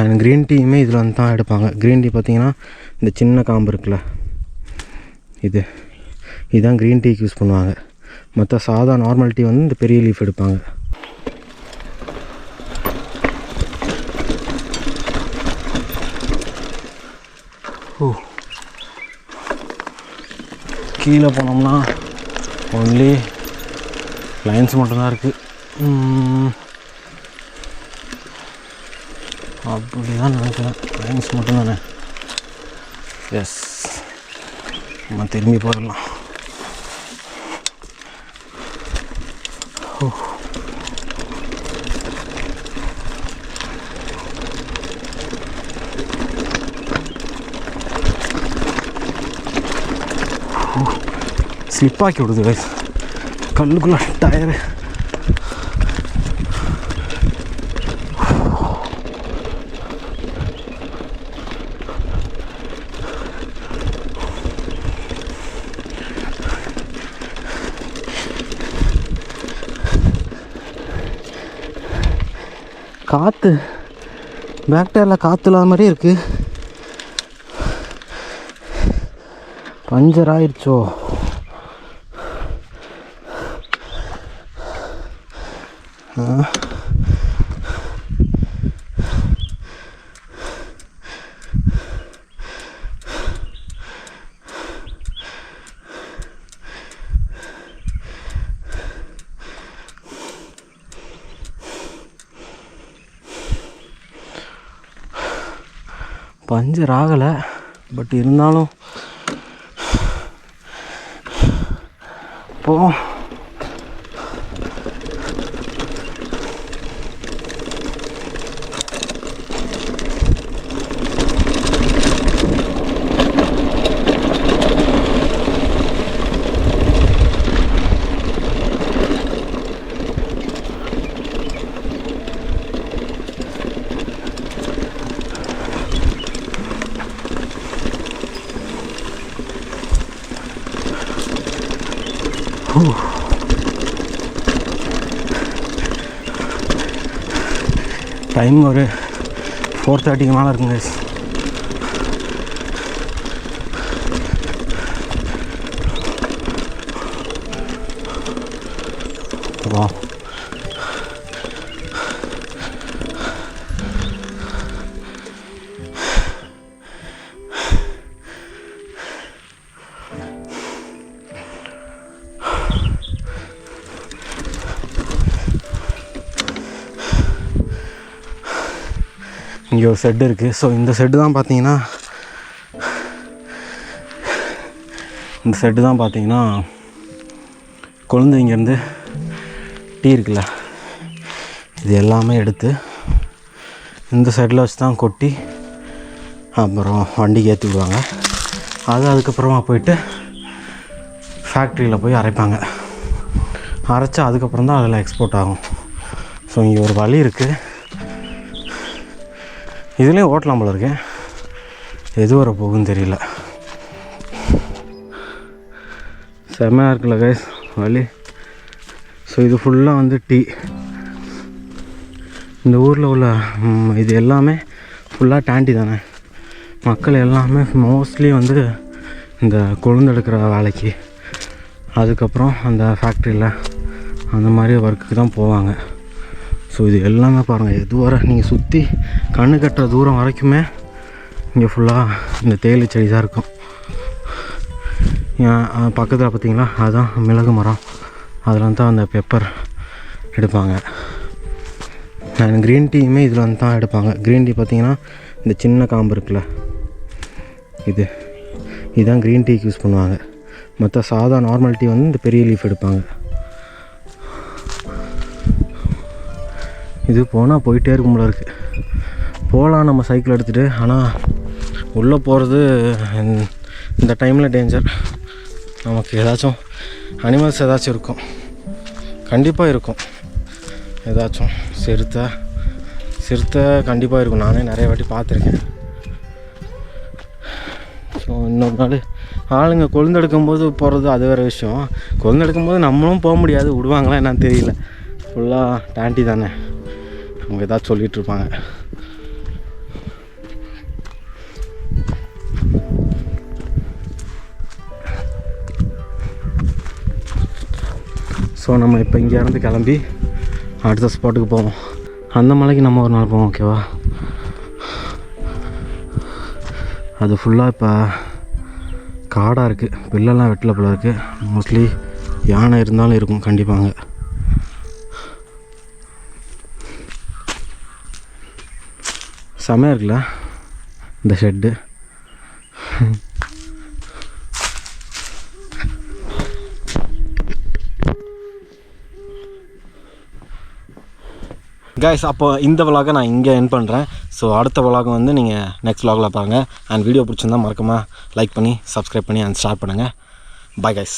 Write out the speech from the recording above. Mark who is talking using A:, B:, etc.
A: And green டீயுமே இதில் வந்து தான் எடுப்பாங்க. க்ரீன் டீ பார்த்திங்கன்னா இந்த சின்ன காம்பு இருக்குல்ல, இதுதான் க்ரீன் டீக்கு யூஸ் பண்ணுவாங்க. மற்ற சாதா நார்மல் டீ வந்து இந்த பெரிய லீஃப் எடுப்பாங்க. கீழே போனோம்னா ஒன்லி லைன்ஸ் மட்டும்தான் இருக்குது. அப்படி தான் நினைக்கிறேன், லைன்ஸ் மட்டும்தானே. எஸ், நம்ம திரும்பி போயிடலாம். ஸ்லிப்பாக்கி விடுது கல்லுக்குள்ள டயரு. காற்று பேக் டயரில் காற்று இல்லாத மாதிரியே இருக்குது. பஞ்சர் ஆயிடுச்சோ? பஞ்சர் ஆகலை, பட் இருந்தாலும் போ. டைம் ஒரு 4:30 மேலே இருக்குங்க. வா, இங்கே ஒரு செட்டு இருக்குது. ஸோ இந்த செட்டு தான் பார்த்தீங்கன்னா கொழுந்து இங்கேருந்து டீ இருக்குல்ல, இது எல்லாமே எடுத்து இந்த சைடில் வச்சு தான் கொட்டி அப்புறம் வண்டிக்கு ஏற்றி விடுவாங்க. அதுக்கப்புறமா போயிட்டு ஃபேக்ட்ரியில் போய் அரைப்பாங்க. அரைச்சா அதுக்கப்புறம் தான் அதில் எக்ஸ்போர்ட் ஆகும். ஸோ இங்கே ஒரு வழி இருக்குது, இதுலேயும் ஓட்டலாம் போல இருக்கேன், எது வர போகுன்னு தெரியல. செம்மையாக இருக்குல்ல கைஸ் வழி. ஸோ இது ஃபுல்லாக வந்து டீ. இந்த ஊரில் உள்ள இது எல்லாமே ஃபுல்லாக டேண்டி தானே. மக்கள் எல்லாமே மோஸ்ட்லி வந்து இந்த கொழுந்தெடுக்கிற வேலைக்கு, அதுக்கப்புறம் அந்த ஃபேக்ட்ரியில் அந்த மாதிரி ஒர்க்குக்கு தான் போவாங்க. ஸோ இது எல்லாமே பாருங்கள், எது வர நீங்கள் சுற்றி கண்ணு கட்டுற தூரம் வரைக்குமே இங்கே ஃபுல்லாக இந்த தேயிலை செடி தான் இருக்கும். பக்கத்தில் பார்த்திங்களா, அதுதான் மிளகு மரம், அதில் தான் அந்த பெப்பர் எடுப்பாங்க. அண்ட் க்ரீன் டீயுமே இதில் வந்து தான் எடுப்பாங்க. க்ரீன் டீ பார்த்திங்கன்னா இந்த சின்ன காம்பு இருக்குல்ல, இதுதான் க்ரீன் டீக்கு யூஸ் பண்ணுவாங்க. மற்ற சாதா நார்மல் டீ வந்து இந்த பெரிய லீஃப் எடுப்பாங்க. இது போனால் போயிட்டே இருக்கும் போல இருக்குது. போகலாம் நம்ம சைக்கிள் எடுத்துகிட்டு, ஆனால் உள்ளே போகிறது இந்த டைமில் டேஞ்சர். நமக்கு ஏதாச்சும் அனிமல்ஸ் ஏதாச்சும் இருக்கும், கண்டிப்பாக இருக்கும். ஏதாச்சும் சிறுத்தை கண்டிப்பாக இருக்கும். நானே நிறைய வாட்டி பார்த்துருக்கேன். ஸோ இன்னொரு நாள் ஆளுங்க கொழுந்தெடுக்கும்போது போகிறது அது வேறு விஷயம். கொழுந்தெடுக்கும்போது நம்மளும் போக முடியாது, விடுவாங்களா என்னன்னு தெரியல. ஃபுல்லாக டேண்டி தானே, அவங்க ஏதாச்சும் சொல்லிகிட்ருப்பாங்க. ஸோ நம்ம இப்போ இங்கேருந்து கிளம்பி அடுத்த ஸ்பாட்டுக்கு போவோம். அந்த மலைக்கு நம்ம ஒரு நாள் போவோம், ஓகேவா? அது ஃபுல்லாக இப்போ காடாக இருக்குது, பில்லெல்லாம் வெட்டில் போல இருக்குது. மோஸ்ட்லி யானை இருந்தாலும் இருக்கும் கண்டிப்பாங்க. செமையாக இருக்குல்ல இந்த ஷெட்டு. கைஸ், அப்போ இந்த விலாகை நான் இங்கே என் பண்ணுறேன். ஸோ அடுத்த விலாகை வந்து நீங்கள் நெக்ஸ்ட் விலாகில் பாருங்கள். அண்ட் வீடியோ பிடிச்சிருந்தா மறக்காமல் லைக் பண்ணி சப்ஸ்கிரைப் பண்ணி அண்ட் ஷேர் பண்ணுங்கள். Bye guys.